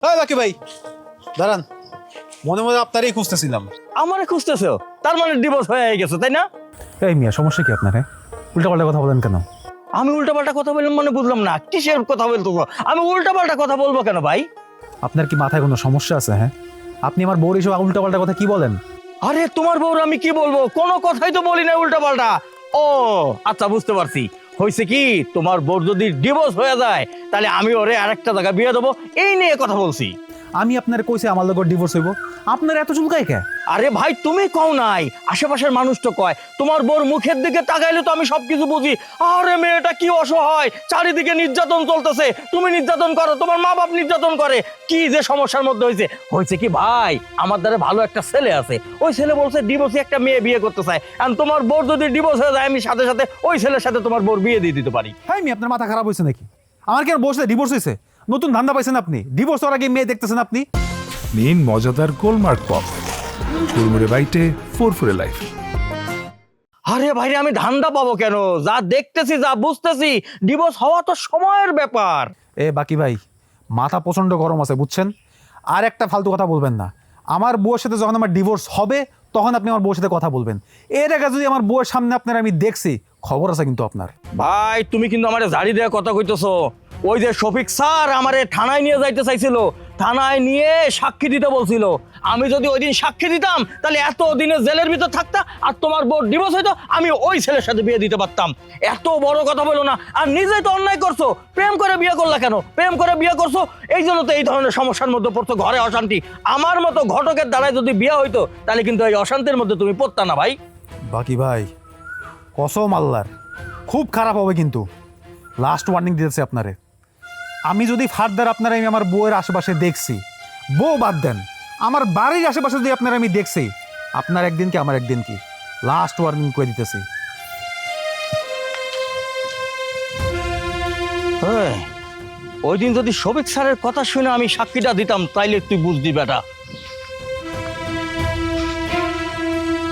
হ্যাঁ বাকি ভাই দাঁড়ান, মনে মনে আপনারই খুঁজতেছিলাম। আমারে খুঁজতেছো? তার মানে ডিভোর্স হয়ে গেছে, তাই না? এই মিয়া, সমস্যা কি আপনার? উল্টাপাল্টা কথা বলেন কেন? আমি উল্টাপাল্টা কথা বললাম মানে বুঝলাম না, কিসের কথা বলতো? আমি উল্টাপাল্টা কথা বলবো কেন ভাই? আপনার কি মাথায় কোনো সমস্যা আছে? হ্যাঁ, আপনি আমার বউর এসব উল্টাপাল্টা কথা কি বলেন? আরে তোমার বউর আমি কি বলবো? কোনো কথাই তো বলি না উল্টাপাল্টা। ও আচ্ছা, বুঝতে পারছি। হয়েছে কি, তোমার বউর যদি ডিভোর্স হয়ে যায় তাহলে আমি ওরে আরেকটা জায়গা বিয়ে দেবো, এই নিয়ে কথা বলছি। আমি আপনার কইছে আমার লোক ডিভোর্স হইব, আপনার এত চুলকায় কে? আরে ভাই, তুমি কও নাই, আশেপাশের মানুষ তো কয়। তোমার বউর মুখের দিকে তাকাইলে তো আমি সবকিছু বুঝি। আরে মেয়েটা কি অসহায়, চারিদিকে নির্যাতন চলতেছে, তুমি নির্যাতন করো, তোমার মা বাপ নির্যাতন করে, কি যে সমস্যার মধ্যে হয়েছে। হয়েছে কি ভাই, আমার দ্বারা ভালো একটা ছেলে আছে, ওই ছেলে বলছে ডিভোর্সে একটা মেয়ে বিয়ে করতে চায়। আর তোমার বউর যদি ডিভোর্স হয়ে যায়, আমি সাথে সাথে ওই ছেলের সাথে তোমার বউর বিয়ে দিয়ে দিতে পারি। হ্যাঁ মি, আপনার মাথা খারাপ হয়েছে নাকি? আমার কি আর বসে ডিভোর্স হয়েছে? নতুন ধান্দা পাইছেন আপনি? ডিভোর্স হওয়ার আগে মেয়ে দেখতেছেন আপনি? নিন মজাদার গোলমার্ক পপ, কুড়মুড়ে বাইটে ফুরফুরে লাইফ। আরে ভাই, আমি ধান্দা পাবো কেন? যা দেখতেছি, যা বুঝতেছি, ডিভোর্স হওয়া তো সময়ের ব্যাপার। এ বাকি ভাই, মাথা প্রচন্ড গরম আছে বুঝছেন? আর একটা ফালতু কথা বলবেন না। আমার বউয়ের সাথে যখন আমার ডিভোর্স হবে তখন আপনি আমার বউয়ের সাথে কথা বলবেন। এর আগে যদি আমার বউয়ের সামনে আপনার আমি দেখছি, খবর আছে কিন্তু আপনার। ভাই, তুমি কিন্তু আমারে জারি দেওয়া কথা কইতেছো। ওই যে শফিক স্যার আমারে থানায় নিয়ে যাইতে চাইছিল, থানায় নিয়ে সাক্ষী দিতে বলছিল। আমি যদি ওই দিন সাক্ষী দিতাম তাহলে এত দিনে জেলের ভিতর থাকতাম, আর তোমার বউ ডিভোর্স হইতো, আমি ওই ছেলের সাথে বিয়ে দিতে পারতাম। এত বড় কথা বলো না। আর নিজেই তো অন্যায় করছো, প্রেম করে বিয়ে করলা কেন? প্রেম করে বিয়ে করছো, এই জন্য তো এই ধরনের সমস্যার মধ্যে পড়ছো, ঘরে অশান্তি। আমার মতো ঘটকের দ্বারাই যদি বিয়ে হইতো তাহলে কিন্তু এই অশান্তির মধ্যে তুমি পড়তা না ভাই। বাকি ভাই, কসম আল্লাহর, খুব খারাপ হবে কিন্তু। লাস্ট ওয়ার্নিং দিতেছে আপনারে। আমি যদি ফার্দার আপনারা আমি আমার বউয়ের আশেপাশে দেখছি, বউ বাদ দেন, আমার বাড়ির আশেপাশে যদি আপনারা আমি দেখছি, আপনার একদিন কি আমার একদিন কি। লাস্ট ওয়ার্নিং করে দিতেছি। ওই দিন যদি শফিক স্যারের কথা শুনে আমি সাক্ষীটা দিতাম তাইলে তুই বুঝবি বেটা।